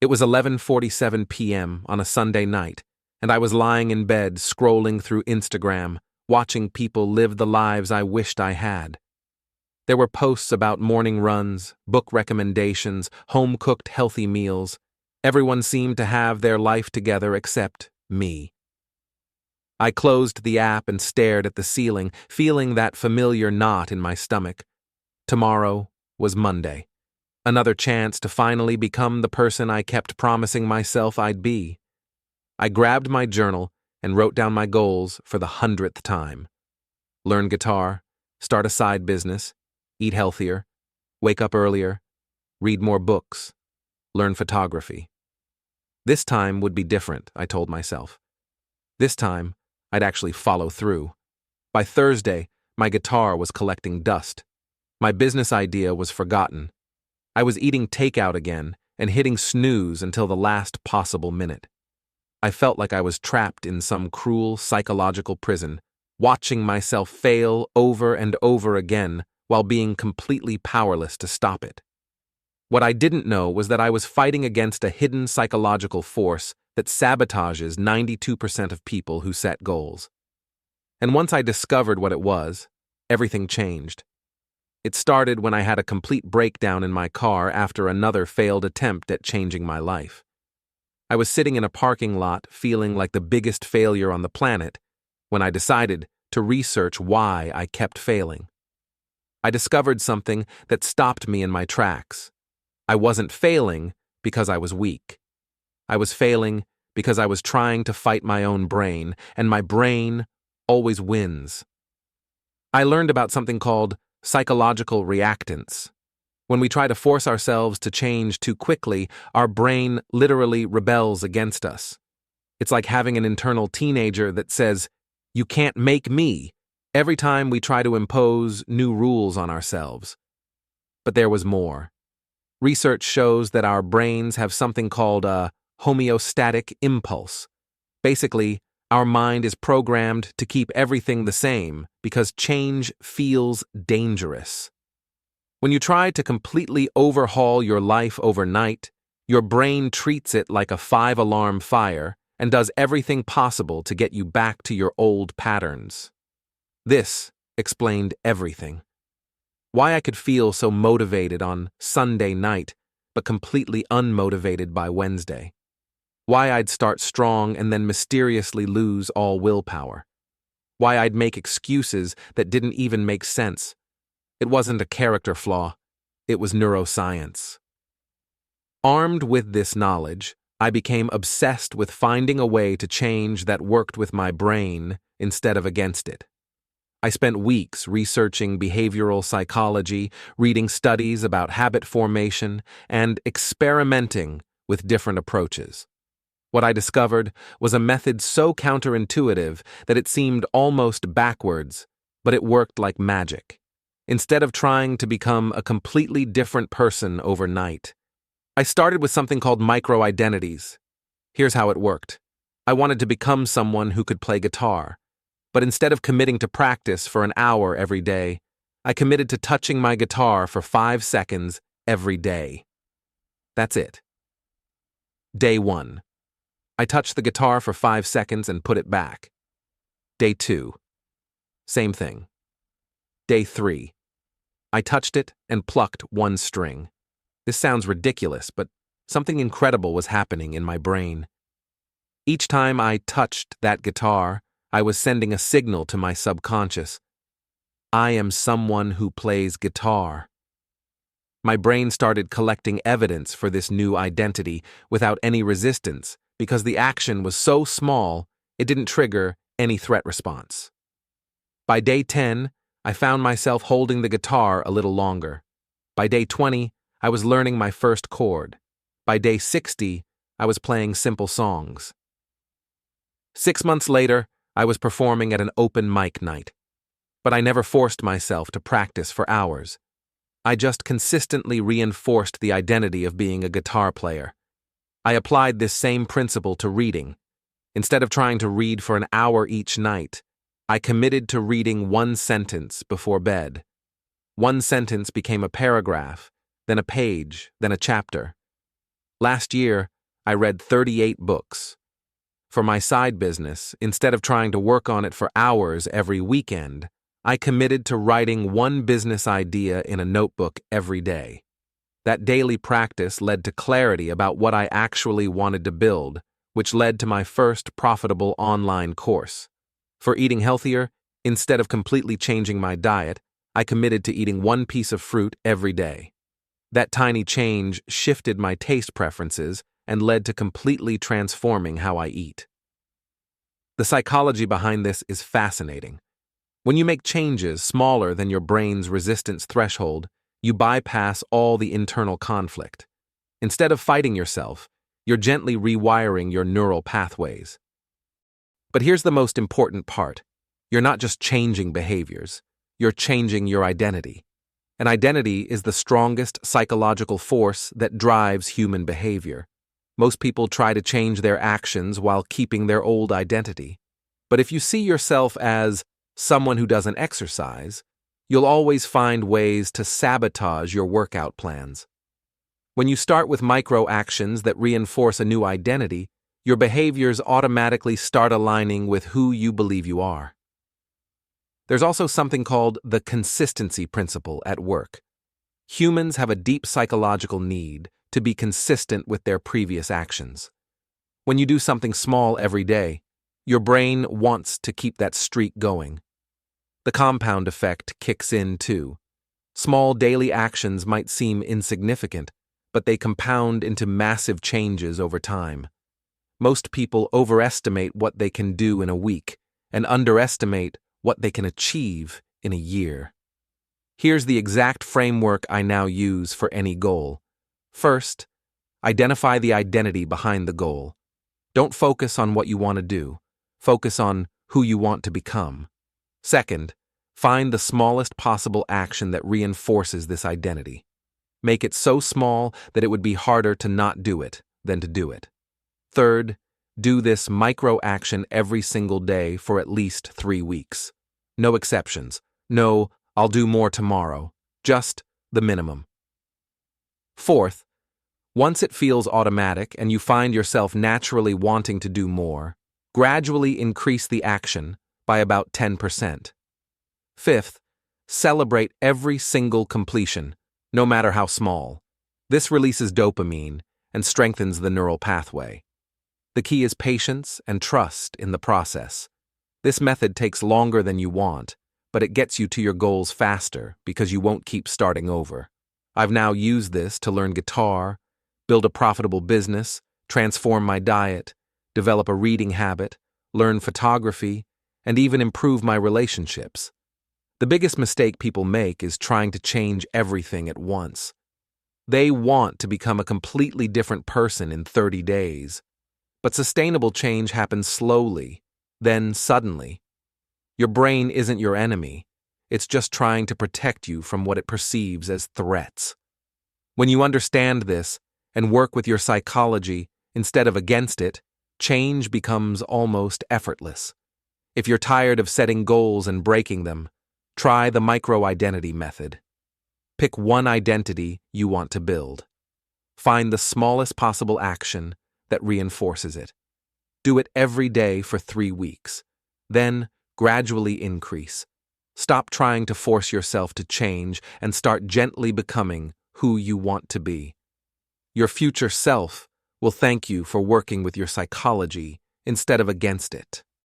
It was 11:47 p.m. on a Sunday night, and I was lying in bed scrolling through Instagram, watching people live the lives I wished I had. There were posts about morning runs, book recommendations, home-cooked healthy meals. Everyone seemed to have their life together except me. I closed the app and stared at the ceiling, feeling that familiar knot in my stomach. Tomorrow was Monday. Another chance to finally become the person I kept promising myself I'd be. I grabbed my journal and wrote down my goals for the 100th time. Learn guitar, start a side business, eat healthier, wake up earlier, read more books, learn photography. This time would be different, I told myself. This time, I'd actually follow through. By Thursday, my guitar was collecting dust. My business idea was forgotten. I was eating takeout again and hitting snooze until the last possible minute. I felt like I was trapped in some cruel psychological prison, watching myself fail over and over again while being completely powerless to stop it. What I didn't know was that I was fighting against a hidden psychological force that sabotages 92% of people who set goals. And once I discovered what it was, everything changed. It started when I had a complete breakdown in my car after another failed attempt at changing my life. I was sitting in a parking lot feeling like the biggest failure on the planet when I decided to research why I kept failing. I discovered something that stopped me in my tracks. I wasn't failing because I was weak. I was failing because I was trying to fight my own brain, and my brain always wins. I learned about something called psychological reactance. When we try to force ourselves to change too quickly, our brain literally rebels against us. It's like having an internal teenager that says, "You can't make me," every time we try to impose new rules on ourselves. But there was more. Research shows that our brains have something called a homeostatic impulse. Basically, our mind is programmed to keep everything the same because change feels dangerous. When you try to completely overhaul your life overnight, your brain treats it like a 5-alarm fire and does everything possible to get you back to your old patterns. This explained everything. Why I could feel so motivated on Sunday night, but completely unmotivated by Wednesday. Why I'd start strong and then mysteriously lose all willpower. Why I'd make excuses that didn't even make sense. It wasn't a character flaw, it was neuroscience. Armed with this knowledge, I became obsessed with finding a way to change that worked with my brain instead of against it. I spent weeks researching behavioral psychology, reading studies about habit formation, and experimenting with different approaches. What I discovered was a method so counterintuitive that it seemed almost backwards, but it worked like magic. Instead of trying to become a completely different person overnight, I started with something called micro-identities. Here's how it worked. I wanted to become someone who could play guitar, but instead of committing to practice for an hour every day, I committed to touching my guitar for 5 seconds every day. That's it. Day 1. I touched the guitar for 5 seconds and put it back. Day 2. Same thing. Day 3. I touched it and plucked one string. This sounds ridiculous, but something incredible was happening in my brain. Each time I touched that guitar, I was sending a signal to my subconscious. I am someone who plays guitar. My brain started collecting evidence for this new identity without any resistance because the action was so small it didn't trigger any threat response. By day 10, I found myself holding the guitar a little longer. By day 20, I was learning my first chord. By day 60, I was playing simple songs. 6 months later, I was performing at an open mic night. But I never forced myself to practice for hours. I just consistently reinforced the identity of being a guitar player. I applied this same principle to reading. Instead of trying to read for an hour each night, I committed to reading one sentence before bed. One sentence became a paragraph, then a page, then a chapter. Last year, I read 38 books. For my side business, instead of trying to work on it for hours every weekend, I committed to writing one business idea in a notebook every day. That daily practice led to clarity about what I actually wanted to build, which led to my first profitable online course. For eating healthier, instead of completely changing my diet, I committed to eating one piece of fruit every day. That tiny change shifted my taste preferences and led to completely transforming how I eat. The psychology behind this is fascinating. When you make changes smaller than your brain's resistance threshold, you bypass all the internal conflict. Instead of fighting yourself, you're gently rewiring your neural pathways. But here's the most important part. You're not just changing behaviors, you're changing your identity. An identity is the strongest psychological force that drives human behavior. Most people try to change their actions while keeping their old identity. But if you see yourself as someone who doesn't exercise, you'll always find ways to sabotage your workout plans. When you start with micro actions that reinforce a new identity, your behaviors automatically start aligning with who you believe you are. There's also something called the consistency principle at work. Humans have a deep psychological need to be consistent with their previous actions. When you do something small every day, your brain wants to keep that streak going. The compound effect kicks in too. Small daily actions might seem insignificant, but they compound into massive changes over time. Most people overestimate what they can do in a week and underestimate what they can achieve in a year. Here's the exact framework I now use for any goal. First, identify the identity behind the goal. Don't focus on what you want to do. Focus on who you want to become. Second, find the smallest possible action that reinforces this identity. Make it so small that it would be harder to not do it than to do it. Third, do this micro action every single day for at least 3 weeks. No exceptions. No, I'll do more tomorrow. Just the minimum. Fourth, once it feels automatic and you find yourself naturally wanting to do more, gradually increase the action by about 10%. Fifth, celebrate every single completion, no matter how small. This releases dopamine and strengthens the neural pathway. The key is patience and trust in the process. This method takes longer than you want, but it gets you to your goals faster because you won't keep starting over. I've now used this to learn guitar, build a profitable business, transform my diet, develop a reading habit, learn photography, and even improve my relationships. The biggest mistake people make is trying to change everything at once. They want to become a completely different person in 30 days. But sustainable change happens slowly, then suddenly. Your brain isn't your enemy. It's just trying to protect you from what it perceives as threats. When you understand this and work with your psychology instead of against it, change becomes almost effortless. If you're tired of setting goals and breaking them, try the micro-identity method. Pick one identity you want to build. Find the smallest possible action that reinforces it. Do it every day for 3 weeks. Then gradually increase. Stop trying to force yourself to change and start gently becoming who you want to be. Your future self will thank you for working with your psychology instead of against it.